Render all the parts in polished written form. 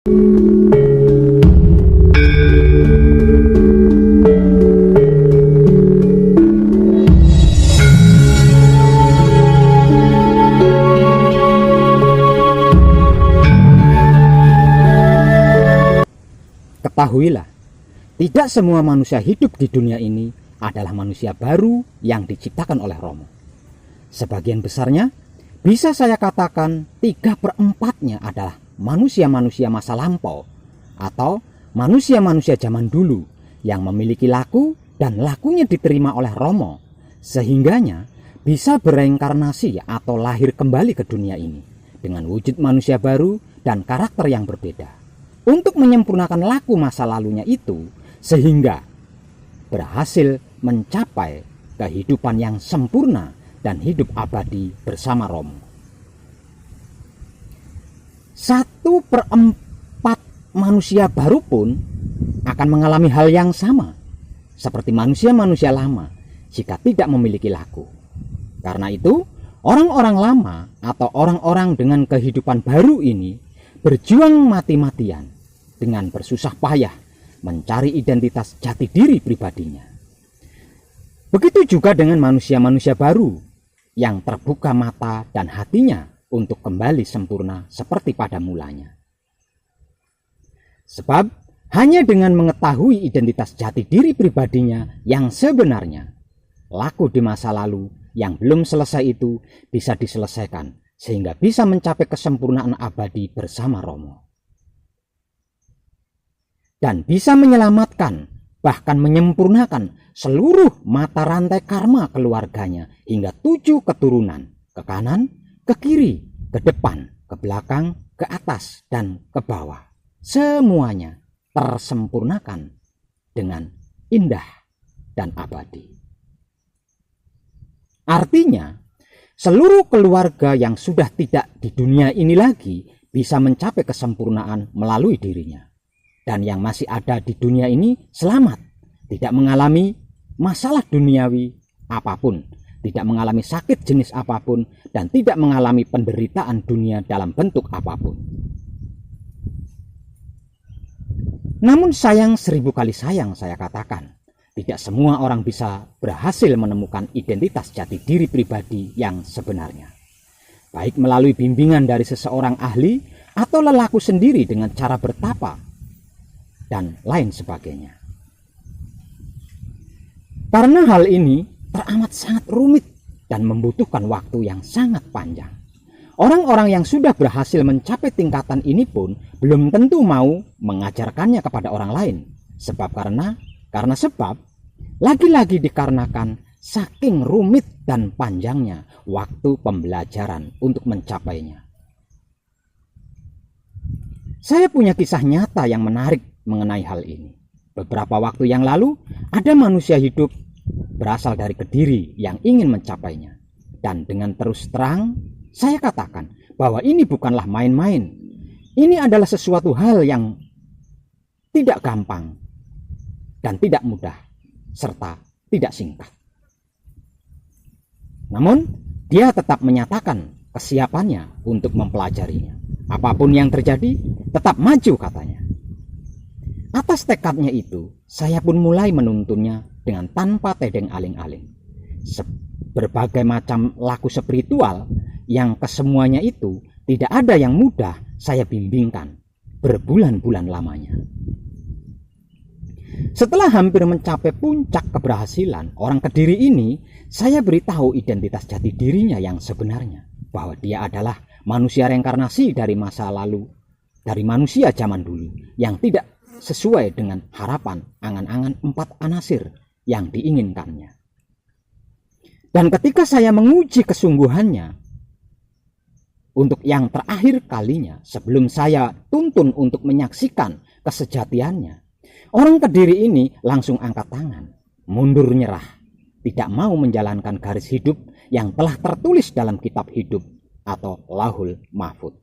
Ketahuilah, tidak semua manusia hidup di dunia ini adalah manusia baru yang diciptakan oleh Romo. Sebagian besarnya, bisa saya katakan 3/4-nya adalah manusia-manusia masa lampau atau manusia-manusia zaman dulu yang memiliki laku dan lakunya diterima oleh Romo, sehingganya bisa bereinkarnasi atau lahir kembali ke dunia ini dengan wujud manusia baru dan karakter yang berbeda untuk menyempurnakan laku masa lalunya itu, sehingga berhasil mencapai kehidupan yang sempurna dan hidup abadi bersama Romo. 1/4 manusia baru pun akan mengalami hal yang sama seperti manusia-manusia lama jika tidak memiliki laku. Karena itu, orang-orang lama atau orang-orang dengan kehidupan baru ini berjuang mati-matian dengan bersusah payah mencari identitas jati diri pribadinya. Begitu juga dengan manusia-manusia baru yang terbuka mata dan hatinya untuk kembali sempurna seperti pada mulanya. Sebab hanya dengan mengetahui identitas jati diri pribadinya yang sebenarnya, laku di masa lalu yang belum selesai itu bisa diselesaikan sehingga bisa mencapai kesempurnaan abadi bersama Romo. Dan bisa menyelamatkan, bahkan menyempurnakan seluruh mata rantai karma keluarganya hingga 7 keturunan, ke kanan, ke kiri, ke depan, ke belakang, ke atas, dan ke bawah. Semuanya tersempurnakan dengan indah dan abadi. Artinya, seluruh keluarga yang sudah tidak di dunia ini lagi bisa mencapai kesempurnaan melalui dirinya. Dan yang masih ada di dunia ini selamat, tidak mengalami masalah duniawi apapun, tidak mengalami sakit jenis apapun, dan tidak mengalami penderitaan dunia dalam bentuk apapun. Namun sayang 1000 kali sayang saya katakan, tidak semua orang bisa berhasil menemukan identitas jati diri pribadi yang sebenarnya. Baik melalui bimbingan dari seseorang ahli atau lelaku sendiri dengan cara bertapa dan lain sebagainya. Karena hal ini teramat sangat rumit dan membutuhkan waktu yang sangat panjang. Orang-orang yang sudah berhasil mencapai tingkatan ini pun belum tentu mau mengajarkannya kepada orang lain. Karena lagi-lagi dikarenakan saking rumit dan panjangnya waktu pembelajaran untuk mencapainya. Saya punya kisah nyata yang menarik mengenai hal ini. Beberapa waktu yang lalu, ada manusia hidup berasal dari Kediri yang ingin mencapainya. Dan dengan terus terang, saya katakan bahwa ini bukanlah main-main. Ini adalah sesuatu hal yang tidak gampang dan tidak mudah, serta tidak singkat. Namun, dia tetap menyatakan kesiapannya untuk mempelajarinya. Apapun yang terjadi, tetap maju katanya. Atas tekadnya itu, saya pun mulai menuntunnya dengan tanpa tedeng aling-aling. Berbagai macam laku spiritual yang kesemuanya itu tidak ada yang mudah saya bimbingkan berbulan-bulan lamanya. Setelah hampir mencapai puncak keberhasilan orang Kediri ini, saya beritahu identitas jati dirinya yang sebenarnya, bahwa dia adalah manusia reinkarnasi dari masa lalu, dari manusia zaman dulu yang tidak sesuai dengan harapan angan-angan 4 anasir yang diinginkannya. Dan ketika saya menguji kesungguhannya untuk yang terakhir kalinya sebelum saya tuntun untuk menyaksikan kesejatiannya, orang Kediri ini langsung angkat tangan, mundur nyerah, tidak mau menjalankan garis hidup yang telah tertulis dalam kitab hidup atau Lauhul Mahfuz.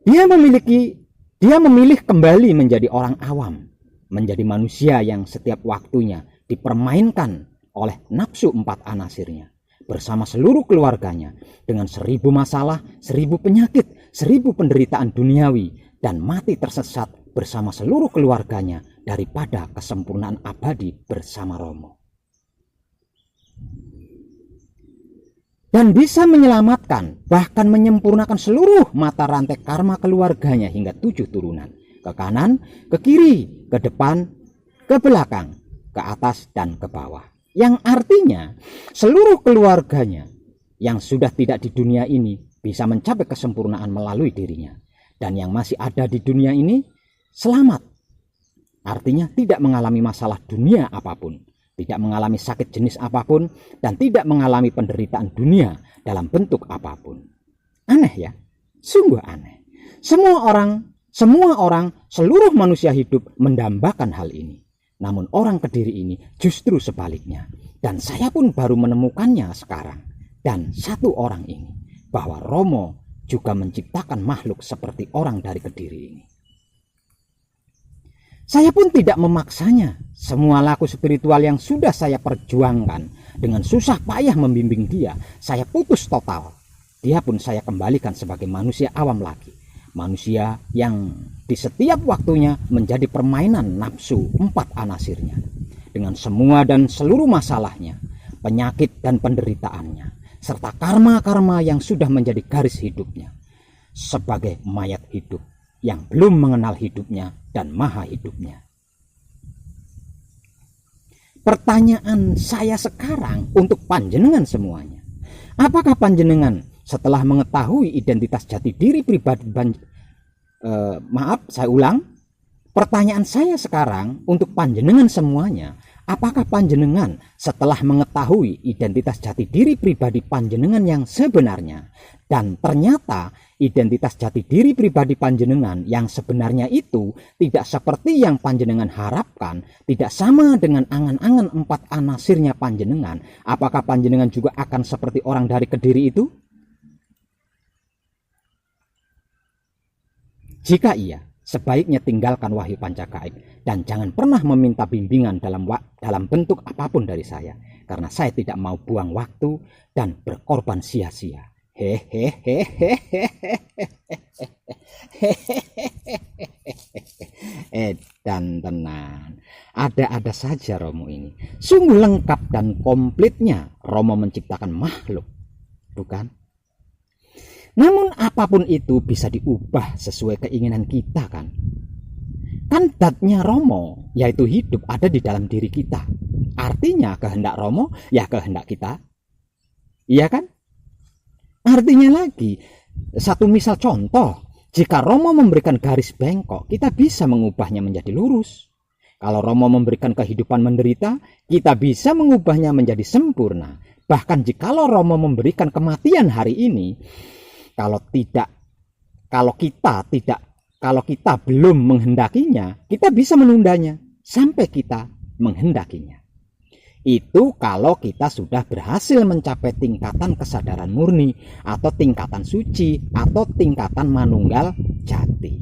Dia memilih kembali menjadi orang awam, menjadi manusia yang setiap waktunya dipermainkan oleh nafsu 4 anasirnya bersama seluruh keluarganya dengan 1000 masalah, 1000 penyakit, 1000 penderitaan duniawi dan mati tersesat bersama seluruh keluarganya daripada kesempurnaan abadi bersama Romo. Dan bisa menyelamatkan, bahkan menyempurnakan seluruh mata rantai karma keluarganya hingga 7 turunan. Ke kanan, ke kiri, ke depan, ke belakang, ke atas, dan ke bawah. Yang artinya seluruh keluarganya yang sudah tidak di dunia ini bisa mencapai kesempurnaan melalui dirinya. Dan yang masih ada di dunia ini selamat. Artinya tidak mengalami masalah dunia apapun, tidak mengalami sakit jenis apapun, dan tidak mengalami penderitaan dunia dalam bentuk apapun. Aneh ya? Sungguh aneh. Semua orang, seluruh manusia hidup mendambakan hal ini. Namun orang Kediri ini justru sebaliknya. Dan saya pun baru menemukannya sekarang. Dan satu orang ini, bahwa Romo juga menciptakan makhluk seperti orang dari Kediri ini. Saya pun tidak memaksanya. Semua laku spiritual yang sudah saya perjuangkan dengan susah payah membimbing dia, saya putus total. Dia pun saya kembalikan sebagai manusia awam lagi. Manusia yang di setiap waktunya menjadi permainan nafsu 4 anasirnya. Dengan semua dan seluruh masalahnya, penyakit dan penderitaannya, serta karma-karma yang sudah menjadi garis hidupnya. Sebagai mayat hidup yang belum mengenal hidupnya dan maha hidupnya. Pertanyaan saya sekarang untuk panjenengan semuanya. Apakah panjenengan setelah mengetahui identitas jati diri pribadi saya ulang. Pertanyaan saya sekarang untuk panjenengan semuanya. Apakah panjenengan setelah mengetahui identitas jati diri pribadi panjenengan yang sebenarnya, dan ternyata identitas jati diri pribadi panjenengan yang sebenarnya itu tidak seperti yang panjenengan harapkan, tidak sama dengan angan-angan 4 anasirnya panjenengan, apakah panjenengan juga akan seperti orang dari Kediri itu? Jika iya, sebaiknya tinggalkan Wahyu Pancagaib dan jangan pernah meminta bimbingan dalam bentuk apapun dari saya, karena saya tidak mau buang waktu dan berkorban sia-sia. Dan tenan, ada-ada saja Romo ini. Sungguh lengkap dan komplitnya Romo menciptakan makhluk, bukan? Namun apapun itu bisa diubah sesuai keinginan kita kan. Kan datnya Romo, yaitu hidup, ada di dalam diri kita. Artinya kehendak Romo, ya kehendak kita. Iya kan? Artinya lagi, satu misal contoh, jika Romo memberikan garis bengkok, kita bisa mengubahnya menjadi lurus. Kalau Romo memberikan kehidupan menderita, kita bisa mengubahnya menjadi sempurna. Bahkan jikalau Romo memberikan kematian hari ini, kalau kita belum menghendakinya, kita bisa menundanya sampai kita menghendakinya. Itu kalau kita sudah berhasil mencapai tingkatan kesadaran murni, atau tingkatan suci, atau tingkatan manunggal jati.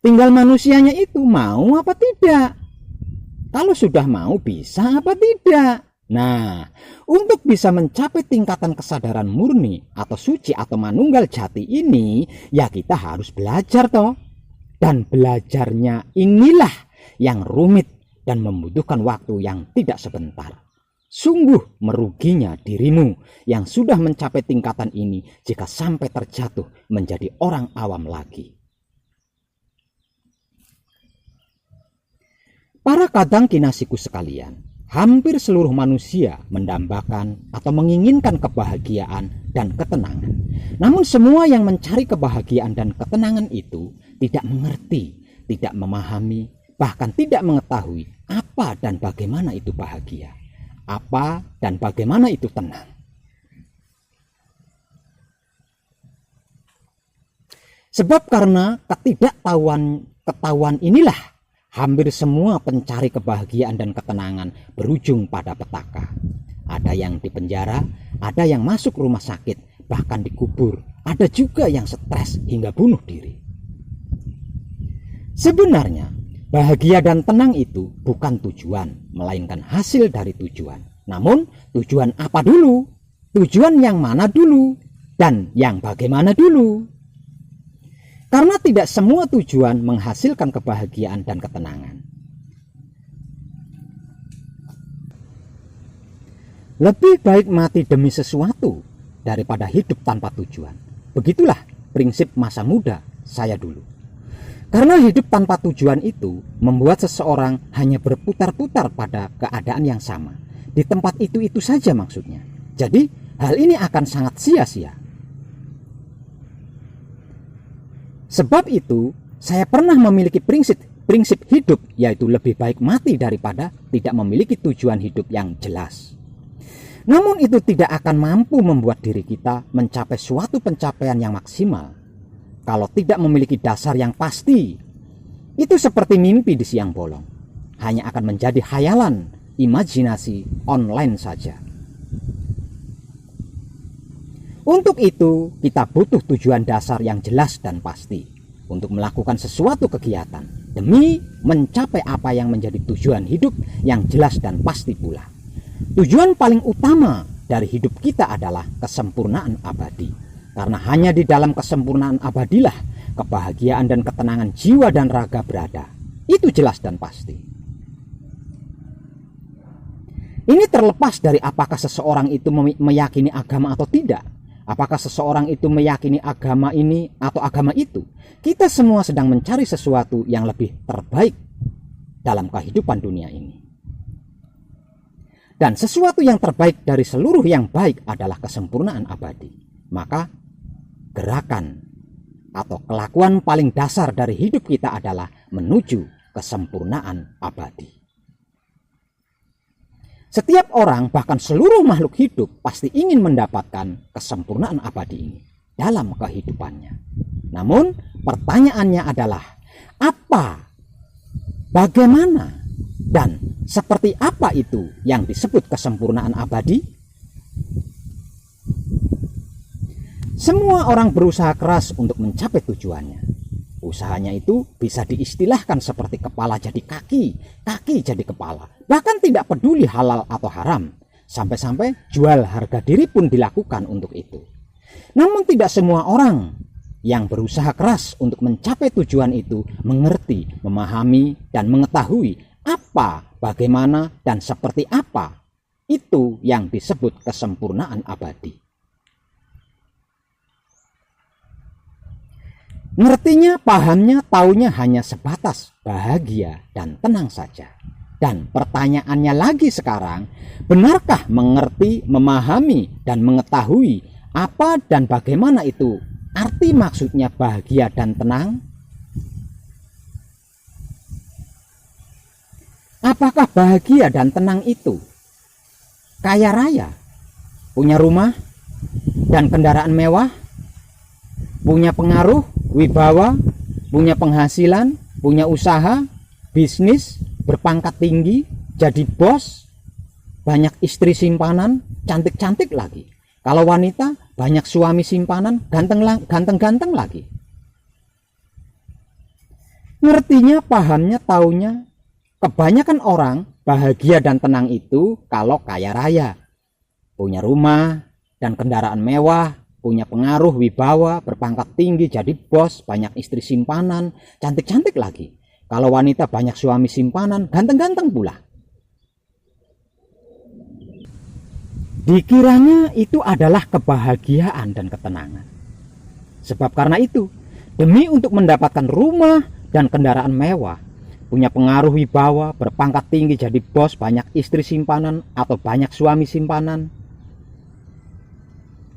Tinggal manusianya itu mau apa tidak. Kalau sudah mau, bisa apa tidak. Nah, untuk bisa mencapai tingkatan kesadaran murni atau suci atau manunggal jati ini, ya kita harus belajar toh. Dan belajarnya inilah yang rumit dan membutuhkan waktu yang tidak sebentar. Sungguh meruginya dirimu yang sudah mencapai tingkatan ini jika sampai terjatuh menjadi orang awam lagi. Para kadang kinasiku sekalian, hampir seluruh manusia mendambakan atau menginginkan kebahagiaan dan ketenangan. Namun semua yang mencari kebahagiaan dan ketenangan itu tidak mengerti, tidak memahami, bahkan tidak mengetahui apa dan bagaimana itu bahagia, apa dan bagaimana itu tenang. Sebab karena ketahuan inilah hampir semua pencari kebahagiaan dan ketenangan berujung pada petaka. Ada yang dipenjara, ada yang masuk rumah sakit, bahkan dikubur. Ada juga yang stres hingga bunuh diri. Sebenarnya, bahagia dan tenang itu bukan tujuan, melainkan hasil dari tujuan. Namun, tujuan apa dulu? Tujuan yang mana dulu? dan yang bagaimana dulu? Karena tidak semua tujuan menghasilkan kebahagiaan dan ketenangan. Lebih baik mati demi sesuatu daripada hidup tanpa tujuan. Begitulah prinsip masa muda saya dulu. Karena hidup tanpa tujuan itu membuat seseorang hanya berputar-putar pada keadaan yang sama. Di tempat itu saja maksudnya. Jadi hal ini akan sangat sia-sia. Sebab itu saya pernah memiliki prinsip hidup, yaitu lebih baik mati daripada tidak memiliki tujuan hidup yang jelas. Namun itu tidak akan mampu membuat diri kita mencapai suatu pencapaian yang maksimal kalau tidak memiliki dasar yang pasti. Itu seperti mimpi di siang bolong, hanya akan menjadi khayalan, imajinasi online saja. Untuk itu kita butuh tujuan dasar yang jelas dan pasti untuk melakukan sesuatu kegiatan demi mencapai apa yang menjadi tujuan hidup yang jelas dan pasti pula. Tujuan paling utama dari hidup kita adalah kesempurnaan abadi. Karena hanya di dalam kesempurnaan abadilah kebahagiaan dan ketenangan jiwa dan raga berada. Itu jelas dan pasti. Ini terlepas dari apakah seseorang itu meyakini agama atau tidak. Apakah seseorang itu meyakini agama ini atau agama itu. Kita semua sedang mencari sesuatu yang lebih terbaik dalam kehidupan dunia ini. Dan sesuatu yang terbaik dari seluruh yang baik adalah kesempurnaan abadi. Maka gerakan atau kelakuan paling dasar dari hidup kita adalah menuju kesempurnaan abadi. Setiap orang, bahkan seluruh makhluk hidup, pasti ingin mendapatkan kesempurnaan abadi ini dalam kehidupannya. Namun pertanyaannya adalah apa, bagaimana, dan seperti apa itu yang disebut kesempurnaan abadi? Semua orang berusaha keras untuk mencapai tujuannya. Usahanya itu bisa diistilahkan seperti kepala jadi kaki, kaki jadi kepala. Bahkan tidak peduli halal atau haram. Sampai-sampai jual harga diri pun dilakukan untuk itu. Namun tidak semua orang yang berusaha keras untuk mencapai tujuan itu mengerti, memahami, dan mengetahui apa, bagaimana, dan seperti apa itu yang disebut kesempurnaan abadi. Ngertinya, pahamnya, taunya hanya sebatas bahagia dan tenang saja. Dan pertanyaannya lagi sekarang, benarkah mengerti, memahami, dan mengetahui apa dan bagaimana itu arti maksudnya bahagia dan tenang? Apakah bahagia dan tenang itu kaya raya, punya rumah dan kendaraan mewah, punya pengaruh, wibawa, punya penghasilan, punya usaha, bisnis, berpangkat tinggi, jadi bos, banyak istri simpanan, cantik-cantik lagi. Kalau wanita, banyak suami simpanan, ganteng-ganteng lagi. Ngertinya, pahamnya, taunya, kebanyakan orang bahagia dan tenang itu kalau kaya raya, punya rumah dan kendaraan mewah, punya pengaruh, wibawa, berpangkat tinggi, jadi bos, banyak istri simpanan, cantik-cantik lagi. Kalau wanita banyak suami simpanan, ganteng-ganteng pula. Dikiranya itu adalah kebahagiaan dan ketenangan. Sebab karena itu, demi untuk mendapatkan rumah dan kendaraan mewah, punya pengaruh, wibawa, berpangkat tinggi, jadi bos, banyak istri simpanan atau banyak suami simpanan,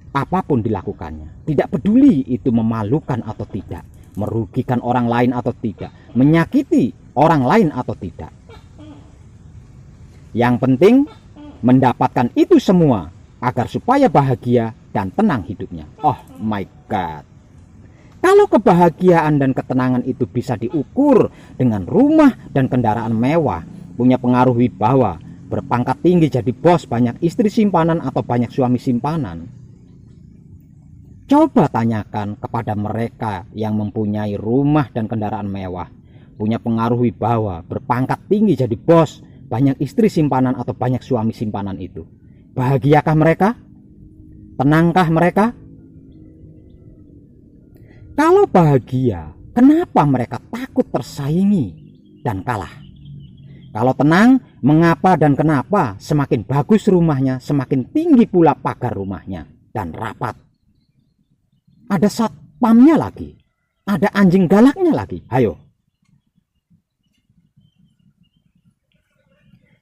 apapun dilakukannya, tidak peduli itu memalukan atau tidak, merugikan orang lain atau tidak, menyakiti orang lain atau tidak. Yang penting mendapatkan itu semua agar supaya bahagia dan tenang hidupnya. Oh my God. Kalau kebahagiaan dan ketenangan itu bisa diukur dengan rumah dan kendaraan mewah, punya pengaruh, wibawa, berpangkat tinggi, jadi bos, banyak istri simpanan atau banyak suami simpanan, coba tanyakan kepada mereka yang mempunyai rumah dan kendaraan mewah, punya pengaruh, wibawa, berpangkat tinggi, jadi bos, banyak istri simpanan atau banyak suami simpanan itu. Bahagiakah mereka? Tenangkah mereka? Kalau bahagia, kenapa mereka takut tersaingi dan kalah? Kalau tenang, mengapa dan kenapa semakin bagus rumahnya, semakin tinggi pula pagar rumahnya dan rapat? Ada satpamnya lagi, ada anjing galaknya lagi. Hayo.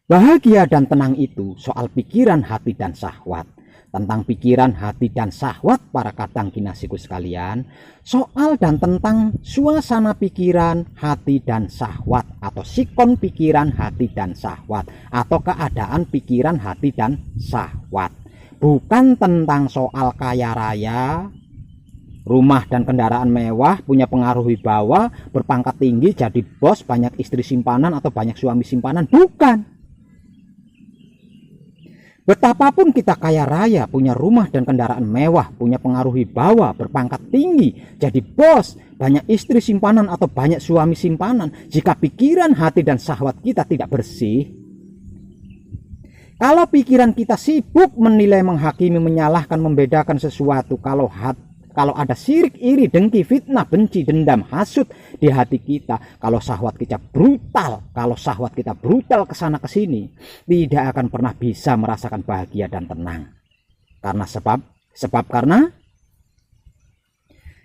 Bahagia dan tenang itu soal pikiran, hati, dan syahwat. Tentang pikiran, hati, dan syahwat para kadang kinasiku sekalian, soal dan tentang suasana pikiran, hati, dan syahwat, atau sikon pikiran, hati, dan syahwat, atau keadaan pikiran, hati, dan syahwat. Bukan tentang soal kaya raya, rumah dan kendaraan mewah, punya pengaruh wibawa, berpangkat tinggi, jadi bos, banyak istri simpanan atau banyak suami simpanan. Bukan. Betapapun kita kaya raya, punya rumah dan kendaraan mewah, punya pengaruh wibawa, berpangkat tinggi, jadi bos, banyak istri simpanan atau banyak suami simpanan, jika pikiran, hati, dan syahwat kita tidak bersih, kalau pikiran kita sibuk menilai, menghakimi, menyalahkan, membedakan sesuatu, kalau ada sirik, iri, dengki, fitnah, benci, dendam, hasut di hati kita, kalau syahwat kita brutal kesana kesini, tidak akan pernah bisa merasakan bahagia dan tenang. Karena karena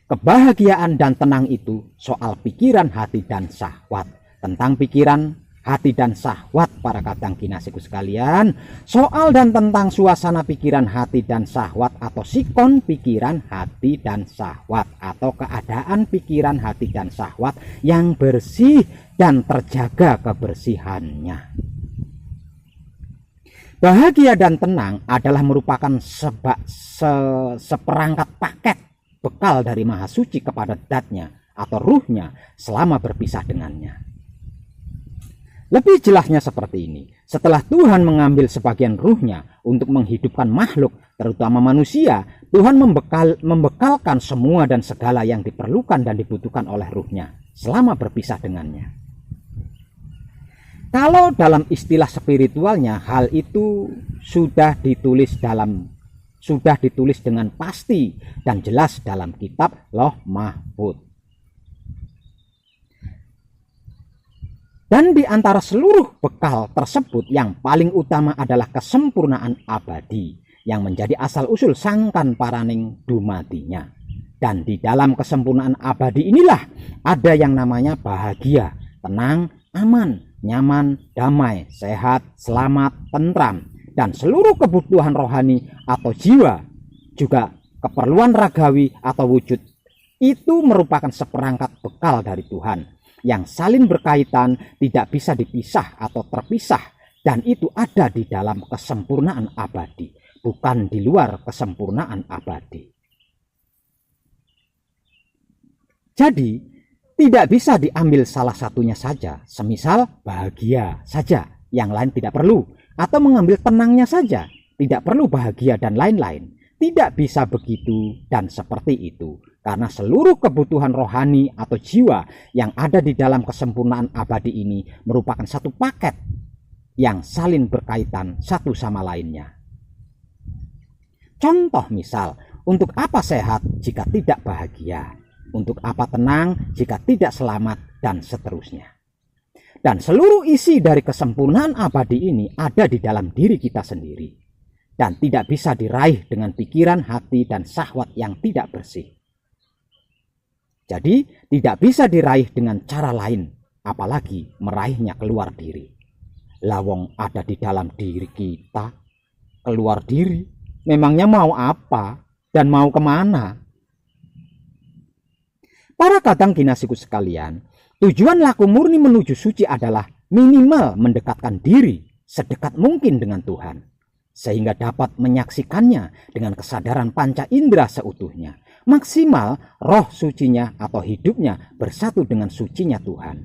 kebahagiaan dan tenang itu soal pikiran, hati, dan syahwat. Tentang pikiran, hati, dan syahwat para kadang kinasiku sekalian, soal dan tentang suasana pikiran, hati, dan syahwat, atau sikon pikiran, hati, dan syahwat, atau keadaan pikiran, hati, dan syahwat yang bersih dan terjaga kebersihannya. Bahagia dan tenang adalah merupakan seperangkat paket bekal dari Maha Suci kepada zatnya atau ruhnya selama berpisah dengannya. Lebih jelasnya seperti ini, setelah Tuhan mengambil sebagian ruhnya untuk menghidupkan makhluk, terutama manusia, Tuhan membekalkan semua dan segala yang diperlukan dan dibutuhkan oleh ruhnya selama berpisah dengannya. Kalau dalam istilah spiritualnya, hal itu sudah ditulis dengan pasti dan jelas dalam kitab Lauh Mahfudz. Dan di antara seluruh bekal tersebut yang paling utama adalah kesempurnaan abadi yang menjadi asal-usul sangkan paraning dumadinya. Dan di dalam kesempurnaan abadi inilah ada yang namanya bahagia, tenang, aman, nyaman, damai, sehat, selamat, tentram, dan seluruh kebutuhan rohani atau jiwa, juga keperluan ragawi atau wujud, itu merupakan seperangkat bekal dari Tuhan yang saling berkaitan, tidak bisa dipisah atau terpisah, dan itu ada di dalam kesempurnaan abadi, bukan di luar kesempurnaan abadi. Jadi tidak bisa diambil salah satunya saja, semisal bahagia saja, yang lain tidak perlu, atau mengambil tenangnya saja, tidak perlu bahagia dan lain-lain. Tidak bisa begitu dan seperti itu, karena seluruh kebutuhan rohani atau jiwa yang ada di dalam kesempurnaan abadi ini merupakan satu paket yang saling berkaitan satu sama lainnya. Contoh misal, untuk apa sehat jika tidak bahagia? Untuk apa tenang jika tidak selamat? Dan seterusnya. Dan seluruh isi dari kesempurnaan abadi ini ada di dalam diri kita sendiri. Dan tidak bisa diraih dengan pikiran, hati, dan syahwat yang tidak bersih. Jadi tidak bisa diraih dengan cara lain, apalagi meraihnya keluar diri. Lawong ada di dalam diri kita, keluar diri, memangnya mau apa dan mau kemana? Para kadang kinasiku sekalian, tujuan laku murni menuju suci adalah minimal mendekatkan diri sedekat mungkin dengan Tuhan, sehingga dapat menyaksikannya dengan kesadaran panca indera seutuhnya. Maksimal roh sucinya atau hidupnya bersatu dengan sucinya Tuhan.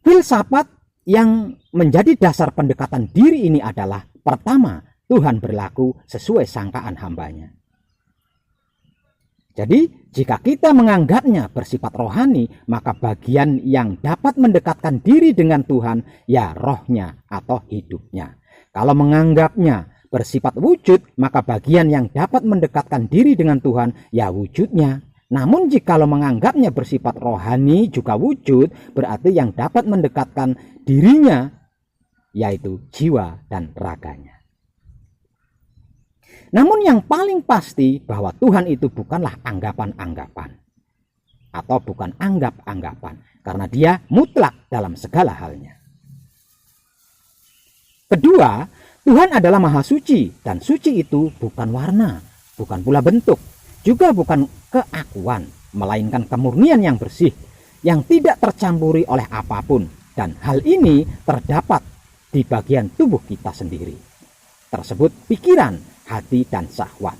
Filsafat yang menjadi dasar pendekatan diri ini adalah, pertama, Tuhan berlaku sesuai sangkaan hambanya. Jadi, jika kita menganggapnya bersifat rohani, maka bagian yang dapat mendekatkan diri dengan Tuhan, ya rohnya atau hidupnya. Kalau menganggapnya bersifat wujud, maka bagian yang dapat mendekatkan diri dengan Tuhan ya wujudnya. Namun jikalau menganggapnya bersifat rohani juga wujud, berarti yang dapat mendekatkan dirinya yaitu jiwa dan raganya. Namun yang paling pasti bahwa Tuhan itu bukanlah anggapan-anggapan atau bukan anggap-anggapan, karena dia mutlak dalam segala halnya. Kedua, Tuhan adalah maha suci, dan suci itu bukan warna, bukan pula bentuk, juga bukan keakuan, melainkan kemurnian yang bersih, yang tidak tercampuri oleh apapun. Dan hal ini terdapat di bagian tubuh kita sendiri, tersebut pikiran, hati, dan syahwat,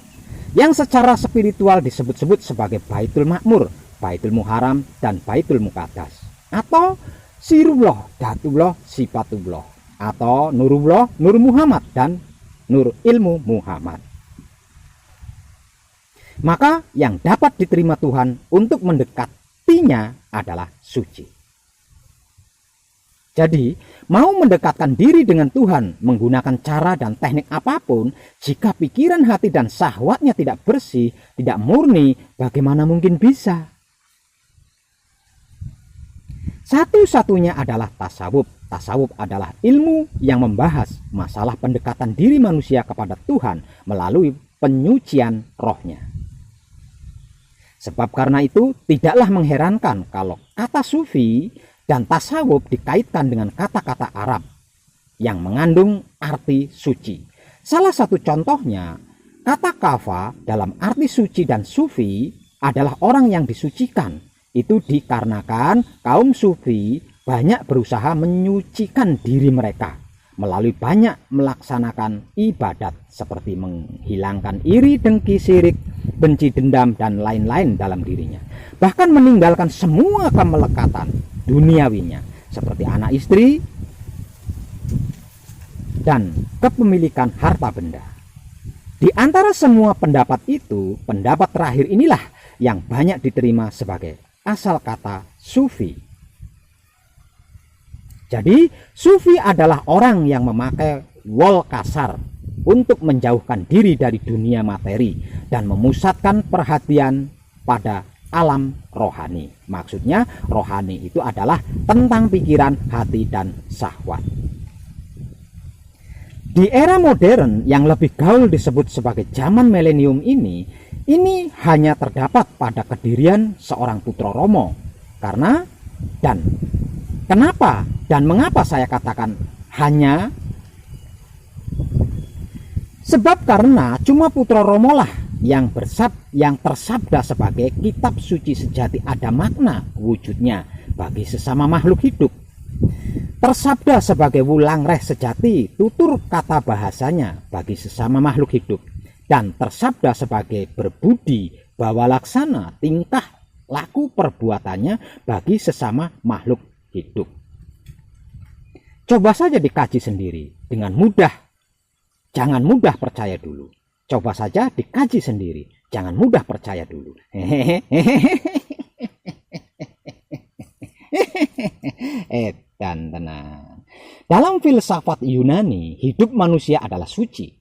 yang secara spiritual disebut-sebut sebagai Baitul Makmur, Baitul Muharram, dan Baitul Muqaddas, atau Sirullah, Datullah, Sifatullah, atau Nurullah, Nur Muhammad, dan Nur Ilmu Muhammad. Maka yang dapat diterima Tuhan untuk mendekatinya adalah suci. Jadi, mau mendekatkan diri dengan Tuhan menggunakan cara dan teknik apapun, jika pikiran, hati, dan syahwatnya tidak bersih, tidak murni, bagaimana mungkin bisa? Satu-satunya adalah tasawuf. Tasawuf adalah ilmu yang membahas masalah pendekatan diri manusia kepada Tuhan melalui penyucian rohnya. Sebab karena itu tidaklah mengherankan kalau kata sufi dan tasawuf dikaitkan dengan kata-kata Arab yang mengandung arti suci. Salah satu contohnya, kata kafa dalam arti suci dan sufi adalah orang yang disucikan. Itu dikarenakan kaum sufi banyak berusaha menyucikan diri mereka melalui banyak melaksanakan ibadat seperti menghilangkan iri, dengki, sirik, benci, dendam, dan lain-lain dalam dirinya. Bahkan meninggalkan semua kemelekatan duniawinya seperti anak istri dan kepemilikan harta benda. Di antara semua pendapat itu, pendapat terakhir inilah yang banyak diterima sebagai asal kata sufi. Jadi, sufi adalah orang yang memakai wol kasar untuk menjauhkan diri dari dunia materi dan memusatkan perhatian pada alam rohani. Maksudnya, rohani itu adalah tentang pikiran, hati, dan syahwat. Di era modern yang lebih gaul disebut sebagai zaman milenium ini hanya terdapat pada kedirian seorang putra Romo. Kenapa dan mengapa saya katakan hanya? Sebab karena cuma putra Romo lah yang tersabda sebagai kitab suci sejati ada makna wujudnya bagi sesama makhluk hidup. Tersabda sebagai wulang reh sejati tutur kata bahasanya bagi sesama makhluk hidup. Dan tersabda sebagai berbudi bawa laksana tingkah laku perbuatannya bagi sesama makhluk hidup. Coba saja dikaji sendiri dengan mudah. Jangan mudah percaya dulu. Coba saja dikaji sendiri. Jangan mudah percaya dulu. Dan tenang. Dalam filsafat Yunani, hidup manusia adalah suci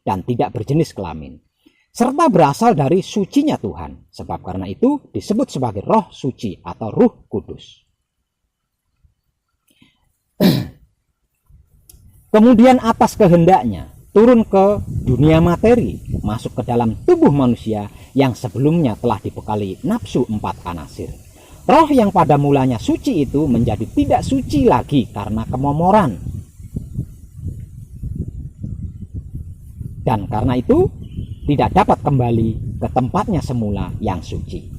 dan tidak berjenis kelamin, serta berasal dari sucinya Tuhan. Sebab karena itu disebut sebagai roh suci atau Ruh Kudus. Kemudian atas kehendaknya turun ke dunia materi, masuk ke dalam tubuh manusia yang sebelumnya telah dibekali nafsu 4 anasir. Roh yang pada mulanya suci itu menjadi tidak suci lagi karena kemomoran. Dan karena itu tidak dapat kembali ke tempatnya semula yang suci.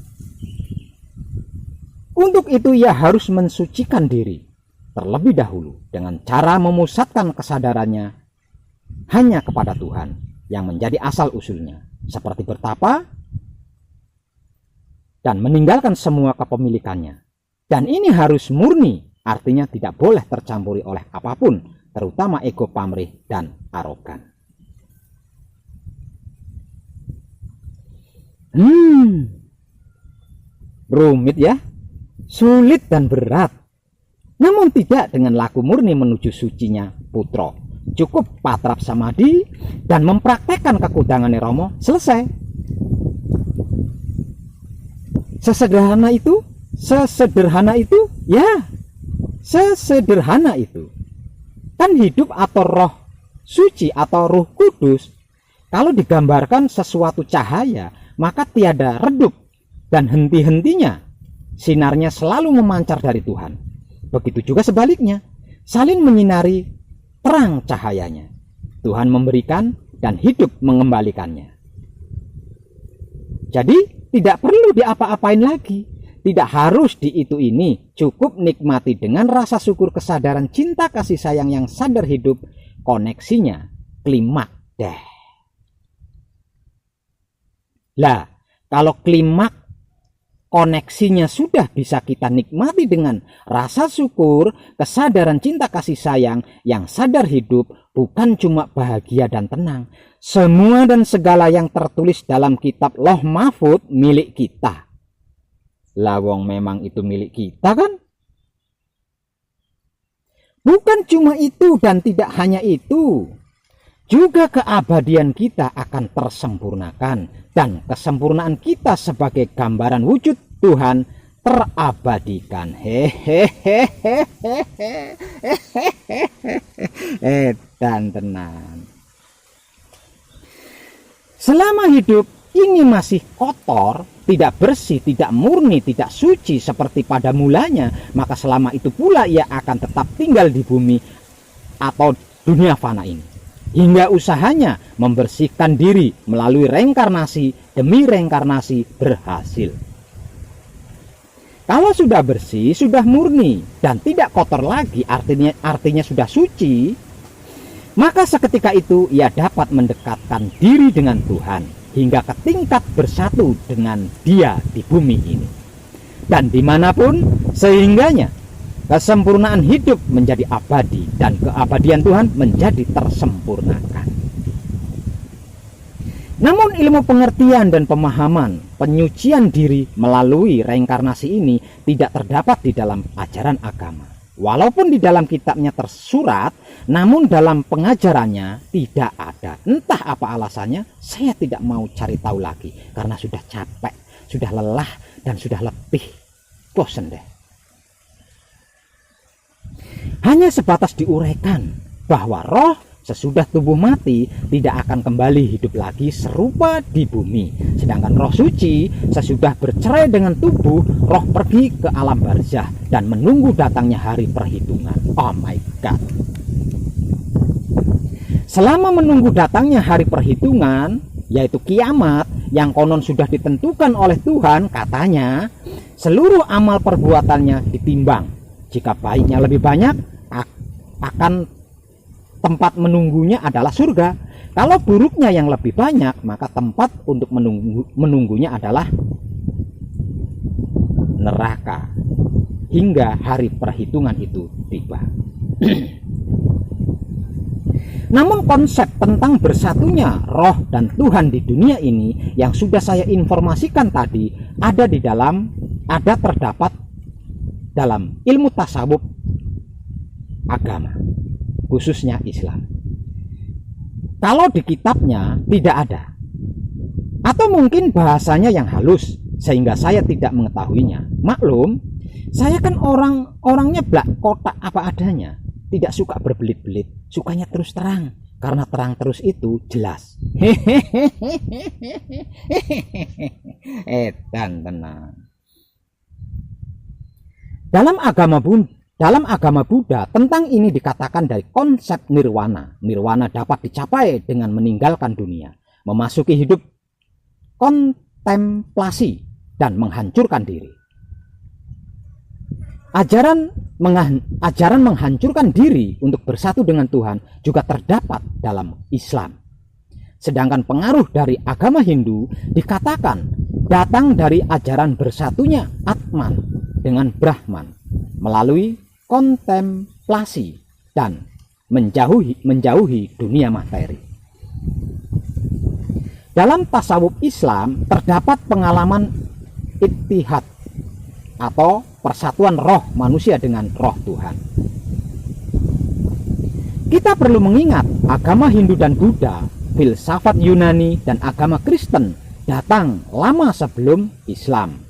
Untuk itu ia harus mensucikan diri terlebih dahulu dengan cara memusatkan kesadarannya hanya kepada Tuhan yang menjadi asal usulnya, seperti bertapa dan meninggalkan semua kepemilikannya. Dan ini harus murni, artinya tidak boleh tercampuri oleh apapun, terutama ego pamrih dan arogan. Rumit ya, sulit dan berat. Namun tidak dengan laku murni menuju sucinya putra, cukup patrap samadhi dan mempraktekkan kekudangan Romo, selesai. Sesederhana itu, ya, sesederhana itu. Kan hidup atau roh suci atau Roh Kudus, kalau digambarkan sesuatu cahaya, maka tiada redup dan henti-hentinya. Sinarnya selalu memancar dari Tuhan. Begitu juga sebaliknya, saling menyinari terang cahayanya. Tuhan memberikan dan hidup mengembalikannya. Jadi tidak perlu diapa-apain lagi. Tidak harus di itu ini, cukup nikmati dengan rasa syukur, kesadaran, cinta, kasih sayang yang sadar hidup, koneksinya klimak deh. Lah, kalau klimak koneksinya sudah bisa kita nikmati dengan rasa syukur, kesadaran, cinta, kasih sayang yang sadar hidup, bukan cuma bahagia dan tenang. Semua dan segala yang tertulis dalam kitab Lauh Mahfudz milik kita. Lawong memang itu milik kita kan? Bukan cuma itu dan tidak hanya itu. Juga keabadian kita akan tersempurnakan dan kesempurnaan kita sebagai gambaran wujud Tuhan terabadikan. Dan tenang. Selama hidup ini masih kotor, tidak bersih, tidak murni, tidak suci seperti pada mulanya, maka selama itu pula ia akan tetap tinggal di bumi atau dunia fana ini. Hingga usahanya membersihkan diri melalui reinkarnasi demi reinkarnasi berhasil. Kalau sudah bersih, sudah murni dan tidak kotor lagi, artinya sudah suci, maka seketika itu ia dapat mendekatkan diri dengan Tuhan hingga ke tingkat bersatu dengan Dia di bumi ini. Dan dimanapun, sehingganya kesempurnaan hidup menjadi abadi dan keabadian Tuhan menjadi tersempurnakan. Namun ilmu pengertian dan pemahaman penyucian diri melalui reinkarnasi ini tidak terdapat di dalam ajaran agama. Walaupun di dalam kitabnya tersurat, namun dalam pengajarannya tidak ada. Entah apa alasannya, saya tidak mau cari tahu lagi. Karena sudah capek, sudah lelah, dan sudah lebih bosan deh. Hanya sebatas diuraikan bahwa roh sesudah tubuh mati tidak akan kembali hidup lagi serupa di bumi. Sedangkan roh suci sesudah bercerai dengan tubuh, roh pergi ke alam barzah dan menunggu datangnya hari perhitungan. Oh my God. Selama menunggu datangnya hari perhitungan, yaitu kiamat, yang konon sudah ditentukan oleh Tuhan, katanya seluruh amal perbuatannya ditimbang. Jika baiknya lebih banyak, akan tempat menunggunya adalah surga. Kalau buruknya yang lebih banyak, maka tempat untuk menunggunya adalah neraka. Hingga hari perhitungan itu tiba. Namun konsep tentang bersatunya roh dan Tuhan di dunia ini yang sudah saya informasikan tadi ada terdapat dalam ilmu tasawuf agama, khususnya Islam. Kalau di kitabnya tidak ada, atau mungkin bahasanya yang halus sehingga saya tidak mengetahuinya. Maklum, saya kan orangnya blak kotak apa adanya, tidak suka berbelit-belit, sukanya terus terang, karena terang terus itu jelas. Dan tenang. Dalam agama Buddha, tentang ini dikatakan dari konsep nirwana. Nirwana dapat dicapai dengan meninggalkan dunia, memasuki hidup kontemplasi, dan menghancurkan diri. Ajaran menghancurkan diri untuk bersatu dengan Tuhan juga terdapat dalam Islam. Sedangkan pengaruh dari agama Hindu dikatakan datang dari ajaran bersatunya Atman dengan Brahman melalui kontemplasi dan menjauhi dunia materi. Dalam tasawuf Islam terdapat pengalaman ittihad atau persatuan roh manusia dengan roh Tuhan. Kita perlu mengingat agama Hindu dan Buddha, filsafat Yunani, dan agama Kristen datang lama sebelum Islam,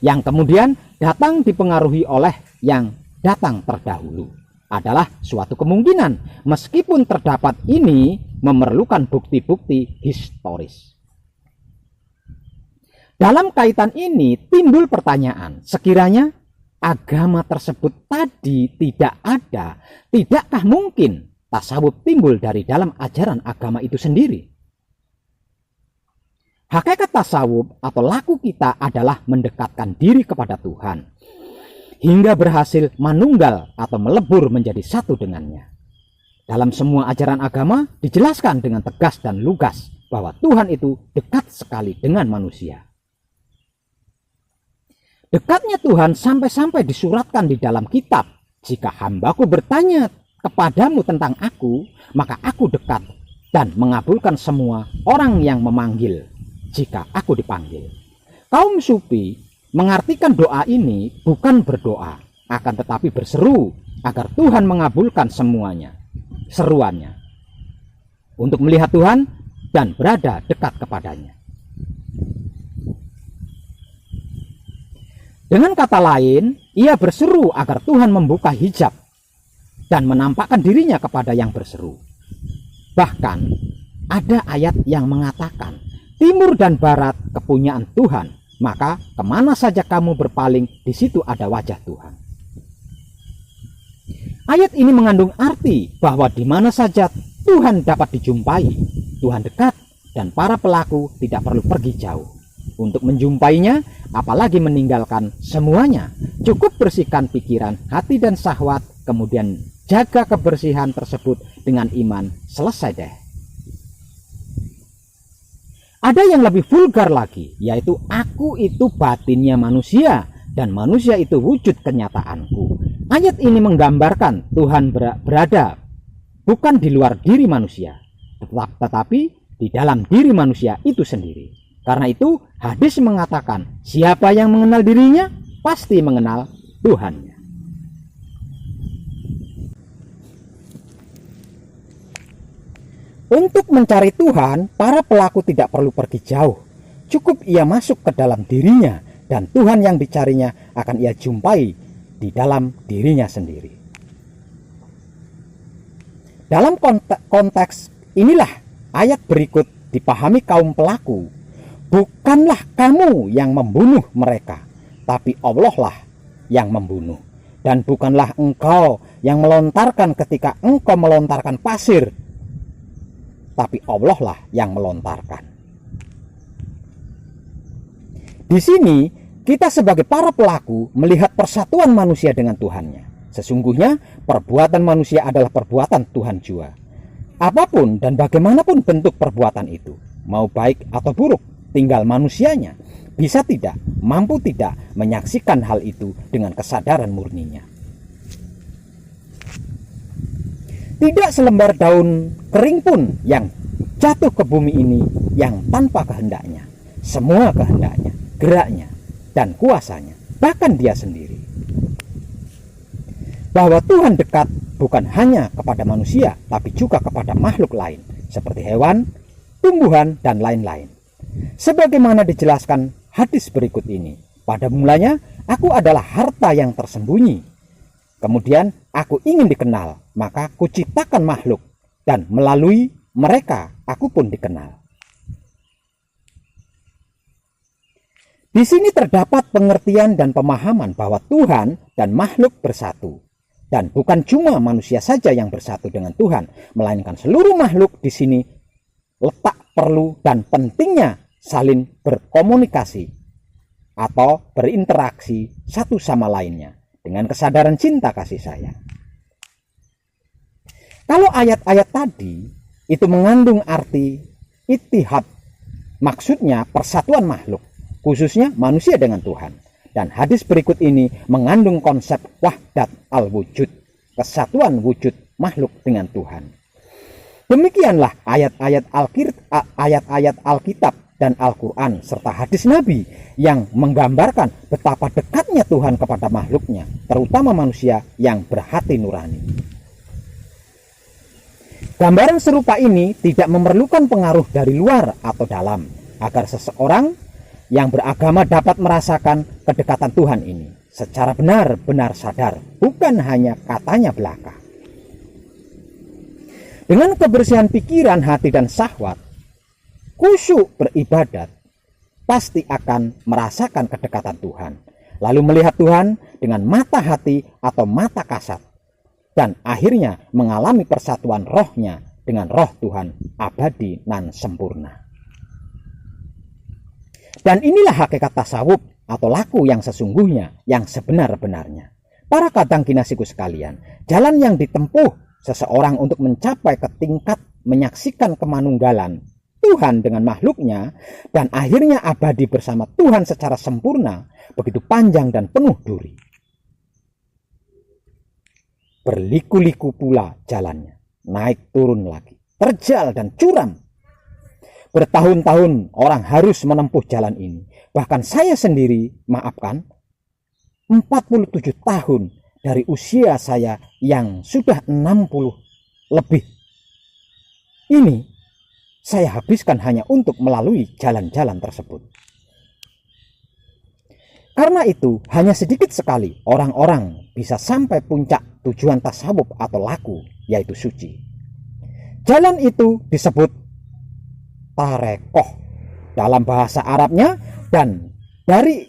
yang kemudian datang dipengaruhi oleh yang datang terdahulu. Adalah suatu kemungkinan, meskipun terdapat ini memerlukan bukti-bukti historis. Dalam kaitan ini timbul pertanyaan, sekiranya agama tersebut tadi tidak ada, tidakkah mungkin tasawuf timbul dari dalam ajaran agama itu sendiri? Hakikat tasawuf atau laku kita adalah mendekatkan diri kepada Tuhan, hingga berhasil manunggal atau melebur menjadi satu dengannya. Dalam semua ajaran agama dijelaskan dengan tegas dan lugas bahwa Tuhan itu dekat sekali dengan manusia. Dekatnya Tuhan sampai-sampai disuratkan di dalam kitab, jika hambaku bertanya kepadamu tentang aku, maka aku dekat dan mengabulkan semua orang yang memanggil jika aku dipanggil. Kaum Sufi mengartikan doa ini bukan berdoa, akan tetapi berseru agar Tuhan mengabulkan semuanya, seruannya, untuk melihat Tuhan dan berada dekat kepadanya. Dengan kata lain, ia berseru agar Tuhan membuka hijab dan menampakkan dirinya kepada yang berseru. Bahkan ada ayat yang mengatakan, timur dan barat kepunyaan Tuhan, maka kemana saja kamu berpaling, di situ ada wajah Tuhan. Ayat ini mengandung arti bahwa di mana saja Tuhan dapat dijumpai, Tuhan dekat dan para pelaku tidak perlu pergi jauh untuk menjumpainya, apalagi meninggalkan semuanya. Cukup bersihkan pikiran, hati dan syahwat, kemudian jaga kebersihan tersebut dengan iman, selesai deh. Ada yang lebih vulgar lagi, yaitu aku itu batinnya manusia dan manusia itu wujud kenyataanku. Ayat ini menggambarkan Tuhan berada bukan di luar diri manusia, tetapi di dalam diri manusia itu sendiri. Karena itu hadis mengatakan, siapa yang mengenal dirinya pasti mengenal Tuhannya. Untuk mencari Tuhan, para pelaku tidak perlu pergi jauh. Cukup ia masuk ke dalam dirinya, dan Tuhan yang dicarinya akan ia jumpai di dalam dirinya sendiri. Dalam konteks inilah ayat berikut dipahami kaum pelaku. Bukanlah kamu yang membunuh mereka, tapi Allah lah yang membunuh. Dan bukanlah engkau yang melontarkan ketika engkau melontarkan pasir, tapi Allah lah yang melontarkan. Di sini kita sebagai para pelaku melihat persatuan manusia dengan Tuhannya. Sesungguhnya perbuatan manusia adalah perbuatan Tuhan jua. Apapun dan bagaimanapun bentuk perbuatan itu, mau baik atau buruk, tinggal manusianya bisa tidak, mampu tidak menyaksikan hal itu dengan kesadaran murninya. Tidak selembar daun kering pun yang jatuh ke bumi ini yang tanpa kehendaknya. Semua kehendaknya, geraknya, dan kuasanya, bahkan dia sendiri. Bahwa Tuhan dekat bukan hanya kepada manusia, tapi juga kepada makhluk lain, seperti hewan, tumbuhan, dan lain-lain. Sebagaimana dijelaskan hadis berikut ini, pada mulanya aku adalah harta yang tersembunyi. Kemudian aku ingin dikenal, maka kuciptakan makhluk, dan melalui mereka aku pun dikenal. Di sini terdapat pengertian dan pemahaman bahwa Tuhan dan makhluk bersatu. Dan bukan cuma manusia saja yang bersatu dengan Tuhan, melainkan seluruh makhluk. Di sini letak perlu dan pentingnya saling berkomunikasi atau berinteraksi satu sama lainnya dengan kesadaran cinta kasih sayang. Kalau ayat-ayat tadi itu mengandung arti ittihad, maksudnya persatuan makhluk, khususnya manusia dengan Tuhan. Dan hadis berikut ini mengandung konsep wahdat al-wujud, kesatuan wujud makhluk dengan Tuhan. Demikianlah ayat-ayat Alkitab dan Al-Quran serta hadis Nabi yang menggambarkan betapa dekatnya Tuhan kepada makhluknya, terutama manusia yang berhati nurani. Gambaran serupa ini tidak memerlukan pengaruh dari luar atau dalam agar seseorang yang beragama dapat merasakan kedekatan Tuhan ini secara benar-benar sadar, bukan hanya katanya belaka. Dengan kebersihan pikiran, hati, dan syahwat, khusyuk beribadat pasti akan merasakan kedekatan Tuhan, lalu melihat Tuhan dengan mata hati atau mata kasat, dan akhirnya mengalami persatuan rohnya dengan roh Tuhan abadi nan sempurna. Dan inilah hakikat tasawuf atau laku yang sesungguhnya, yang sebenar-benarnya. Para kadang kinasiku sekalian, jalan yang ditempuh seseorang untuk mencapai ke tingkat menyaksikan kemanunggalan Tuhan dengan makhluknya dan akhirnya abadi bersama Tuhan secara sempurna begitu panjang dan penuh duri. Berliku-liku pula jalannya, naik turun lagi, terjal dan curam. Bertahun-tahun orang harus menempuh jalan ini. Bahkan saya sendiri, 47 tahun dari usia saya yang sudah 60 lebih. Ini saya habiskan hanya untuk melalui jalan-jalan tersebut. Karena itu, hanya sedikit sekali orang-orang bisa sampai puncak tujuan tasawuf atau laku, yaitu suci. Jalan itu disebut tarekoh dalam bahasa Arabnya, dan dari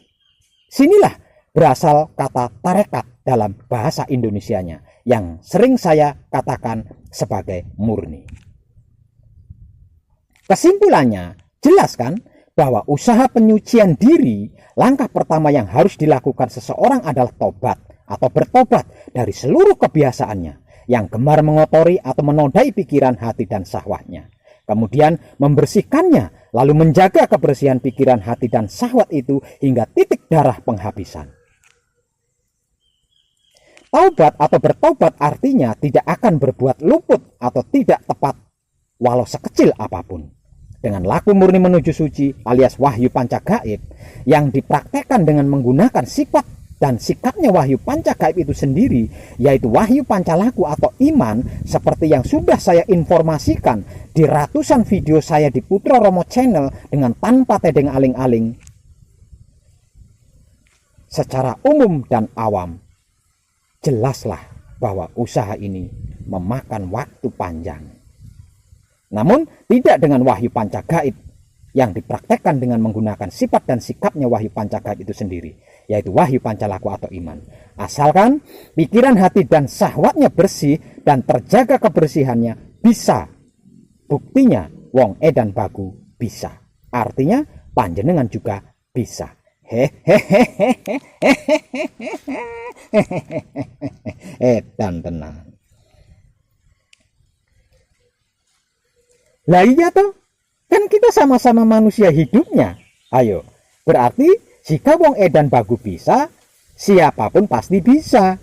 sinilah berasal kata tarekat dalam bahasa Indonesianya yang sering saya katakan sebagai murni. Kesimpulannya, jelas kan bahwa usaha penyucian diri, langkah pertama yang harus dilakukan seseorang adalah tobat atau bertobat dari seluruh kebiasaannya yang gemar mengotori atau menodai pikiran, hati, dan syahwatnya. Kemudian membersihkannya, lalu menjaga kebersihan pikiran, hati, dan syahwat itu hingga titik darah penghabisan. Taubat atau bertobat artinya tidak akan berbuat luput atau tidak tepat walau sekecil apapun. Dengan laku murni menuju suci alias wahyu panca gaib yang dipraktekkan dengan menggunakan sifat dan sikapnya wahyu panca gaib itu sendiri, yaitu wahyu panca laku atau iman, seperti yang sudah saya informasikan di ratusan video saya di Putra Romo Channel dengan tanpa tedeng aling-aling. Secara umum dan awam, jelaslah bahwa usaha ini memakan waktu panjang. Namun tidak dengan wahyu panca gaib yang dipraktekkan dengan menggunakan sifat dan sikapnya wahyu panca gaib itu sendiri, yaitu wahyu panca laku atau iman. Asalkan pikiran, hati, dan syahwatnya bersih dan terjaga kebersihannya, bisa. Buktinya wong edan bagu bisa. Artinya panjenengan juga bisa. Edan tenang. Lah iya toh, kan kita sama-sama manusia hidupnya. Ayo, berarti jika wong edan bagu bisa, siapapun pasti bisa.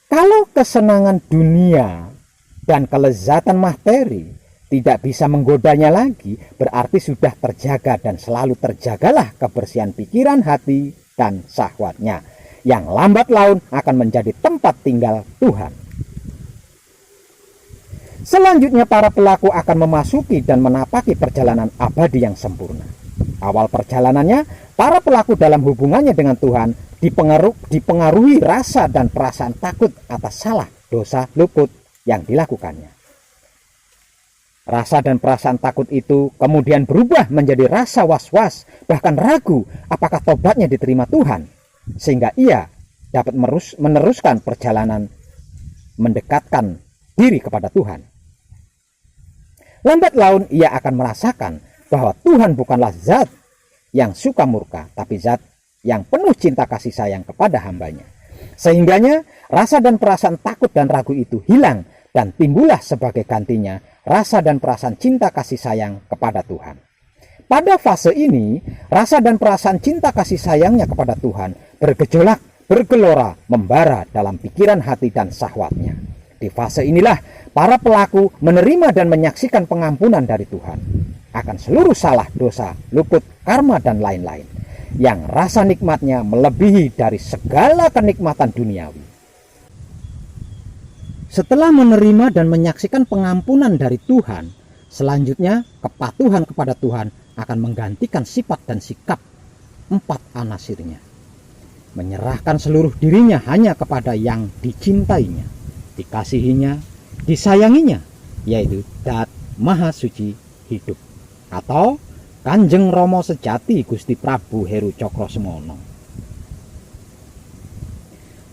Kalau kesenangan dunia dan kelezatan materi tidak bisa menggodanya lagi, berarti sudah terjaga dan selalu terjagalah kebersihan pikiran, hati, dan syahwatnya, yang lambat laun akan menjadi tempat tinggal Tuhan. Selanjutnya para pelaku akan memasuki dan menapaki perjalanan abadi yang sempurna. Awal perjalanannya, para pelaku dalam hubungannya dengan Tuhan dipengaruhi rasa dan perasaan takut atas salah, dosa, luput yang dilakukannya. Rasa dan perasaan takut itu kemudian berubah menjadi rasa was-was, bahkan ragu apakah tobatnya diterima Tuhan, sehingga ia dapat meneruskan perjalanan mendekatkan diri kepada Tuhan. Lambat laun ia akan merasakan bahwa Tuhan bukanlah zat yang suka murka, tapi zat yang penuh cinta kasih sayang kepada hambanya. Sehingganya rasa dan perasaan takut dan ragu itu hilang, dan timbullah sebagai gantinya rasa dan perasaan cinta kasih sayang kepada Tuhan. Pada fase ini, rasa dan perasaan cinta kasih sayangnya kepada Tuhan bergejolak, bergelora, membara dalam pikiran, hati, dan syahwatnya. Di fase inilah para pelaku menerima dan menyaksikan pengampunan dari Tuhan akan seluruh salah, dosa, luput, karma, dan lain-lain, yang rasa nikmatnya melebihi dari segala kenikmatan duniawi. Setelah menerima dan menyaksikan pengampunan dari Tuhan, selanjutnya kepatuhan kepada Tuhan akan menggantikan sifat dan sikap 4 anasirnya. Menyerahkan seluruh dirinya hanya kepada yang dicintainya, dikasihinya, disayanginya, yaitu Dat Maha Suci Hidup, atau Kanjeng Rama sejati Gusti Prabu Heru Cokrosemono.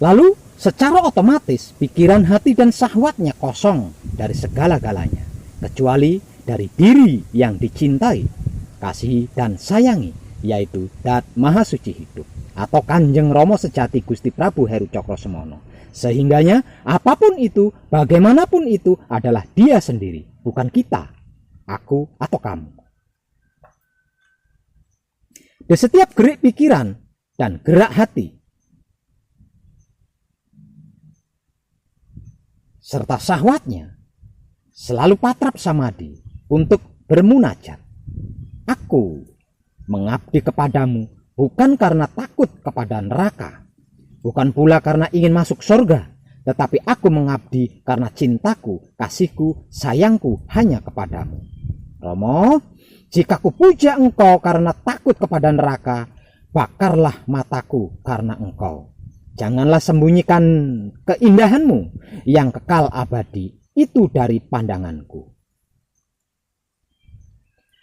Lalu secara otomatis pikiran, hati dan syahwatnya kosong dari segala-galanya, kecuali dari diri yang dicintai, kasihi dan sayangi, yaitu Dat Maha Suci Hidup atau Kanjeng Rama sejati Gusti Prabu Heru Cokrosemono. Sehingganya apapun itu, bagaimanapun itu adalah dia sendiri, bukan kita, aku atau kamu. Di setiap gerak pikiran dan gerak hati serta syahwatnya selalu patrap samadi untuk bermunajat. Aku mengabdi kepadamu bukan karena takut kepada neraka, bukan pula karena ingin masuk surga, tetapi aku mengabdi karena cintaku, kasihku, sayangku hanya kepadamu. Romo, jika kupuja engkau karena takut kepada neraka, bakarlah mataku karena engkau. Janganlah sembunyikan keindahanmu yang kekal abadi itu dari pandanganku.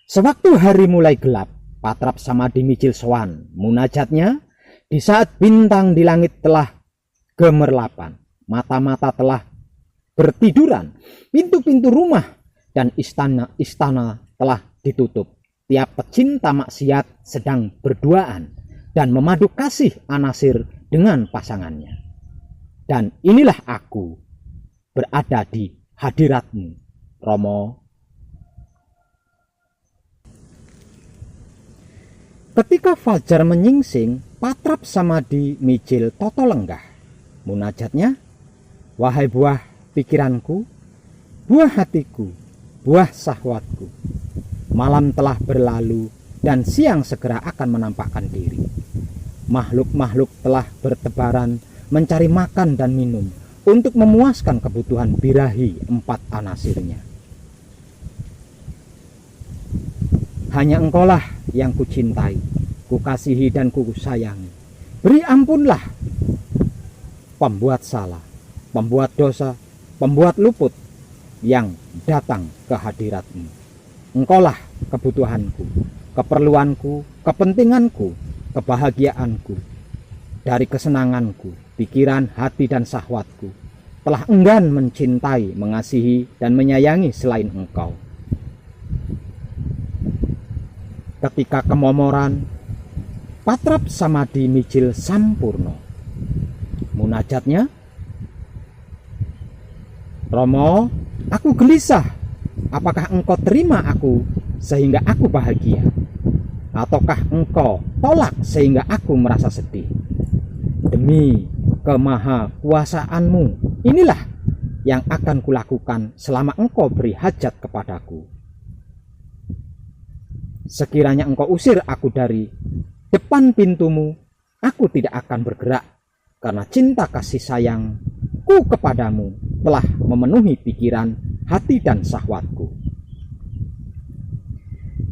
Sewaktu hari mulai gelap, patrap samadi micil sowan munajatnya. Di saat bintang di langit telah gemerlapan, mata-mata telah bertiduran, pintu-pintu rumah dan istana telah ditutup. Tiap pecinta maksiat sedang berduaan dan memadu kasih anasir dengan pasangannya. Dan inilah aku berada di hadiratmu, Romo. Ketika fajar menyingsing, patrap samadi micil toto lenggah. Munajatnya, wahai buah pikiranku, buah hatiku, buah syahwatku, malam telah berlalu dan siang segera akan menampakkan diri. Makhluk-makhluk telah bertebaran mencari makan dan minum untuk memuaskan kebutuhan birahi 4 anasirnya. Hanya engkaulah yang kucintai, kukasihi dan kusayangi. Beri ampunlah pembuat salah, pembuat dosa, pembuat luput yang datang ke hadiratmu. Engkaulah kebutuhanku, keperluanku, kepentinganku, kebahagiaanku. Dari kesenanganku, pikiran, hati dan syahwatku telah enggan mencintai, mengasihi dan menyayangi selain engkau. Ketika kemomoran, patrap samadi micil sampurno. Munajatnya, Romo, aku gelisah. Apakah engkau terima aku sehingga aku bahagia? Ataukah engkau tolak sehingga aku merasa sedih? Demi kemahakuasaanmu, inilah yang akan kulakukan selama engkau beri hajat kepadaku. Sekiranya engkau usir aku dari depan pintumu, aku tidak akan bergerak, karena cinta kasih sayangku kepadamu telah memenuhi pikiran, hati dan syahwatku.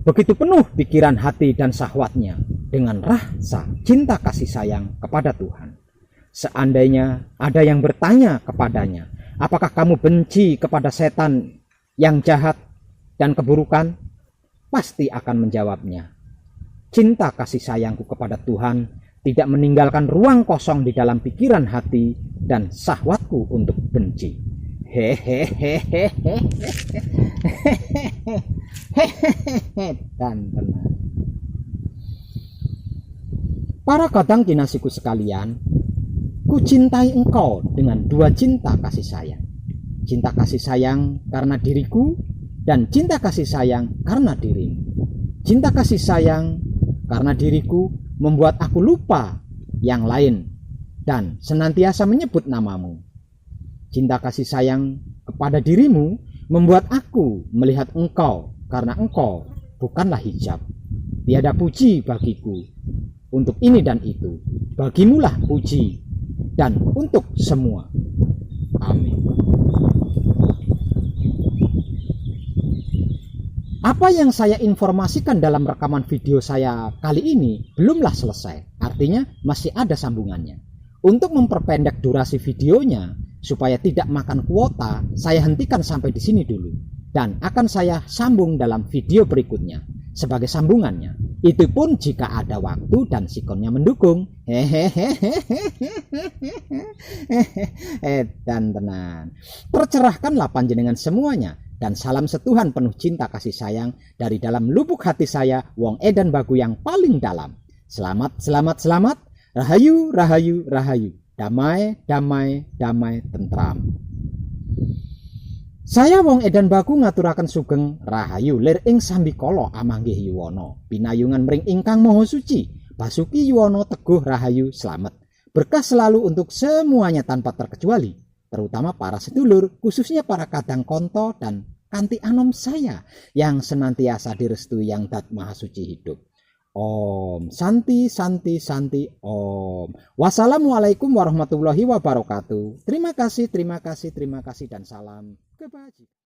Begitu penuh pikiran, hati dan syahwatnya dengan rasa cinta kasih sayang kepada Tuhan. Seandainya ada yang bertanya kepadanya, apakah kamu benci kepada setan yang jahat dan keburukan? Pasti akan menjawabnya, cinta kasih sayangku kepada Tuhan tidak meninggalkan ruang kosong di dalam pikiran, hati dan syahwatku untuk benci. Dan benar. Para kadang kinasiku sekalian, ku cintai engkau dengan 2 cinta kasih sayang. Cinta kasih sayang karena diriku dan cinta kasih sayang karena dirimu. Cinta kasih sayang karena diriku membuat aku lupa yang lain dan senantiasa menyebut namamu. Cinta kasih sayang kepada dirimu membuat aku melihat engkau karena engkau bukanlah hijab. Tiada puji bagiku untuk ini dan itu. Bagimulah puji dan untuk semua. Amin. Apa yang saya informasikan dalam rekaman video saya kali ini belumlah selesai, artinya masih ada sambungannya. Untuk memperpendek durasi videonya supaya tidak makan kuota, saya hentikan sampai di sini dulu dan akan saya sambung dalam video berikutnya sebagai sambungannya. Itu pun jika ada waktu dan sikonnya mendukung. Dan tenan. Tercerahkanlah panjenengan semuanya. Dan salam setuhan penuh cinta kasih sayang dari dalam lubuk hati saya, Wong Edan Bagu yang paling dalam. Selamat, selamat, selamat. Rahayu, rahayu, rahayu. Damai, damai, damai, tentram. Saya Wong Edan Bagu ngaturaken sugeng rahayu lir ing sambikala amanggih yuwana. Pinayungan mring ingkang maha suci. Basuki Yuwono Teguh Rahayu Slamet. Berkah selalu untuk semuanya tanpa terkecuali. Terutama para sedulur, khususnya para kadang konto dan kanti anom saya yang senantiasa direstui yang dat maha suci hidup. Om Santi Santi Santi Om. Wassalamualaikum warahmatullahi wabarakatuh. Terima kasih dan salam kebajikan.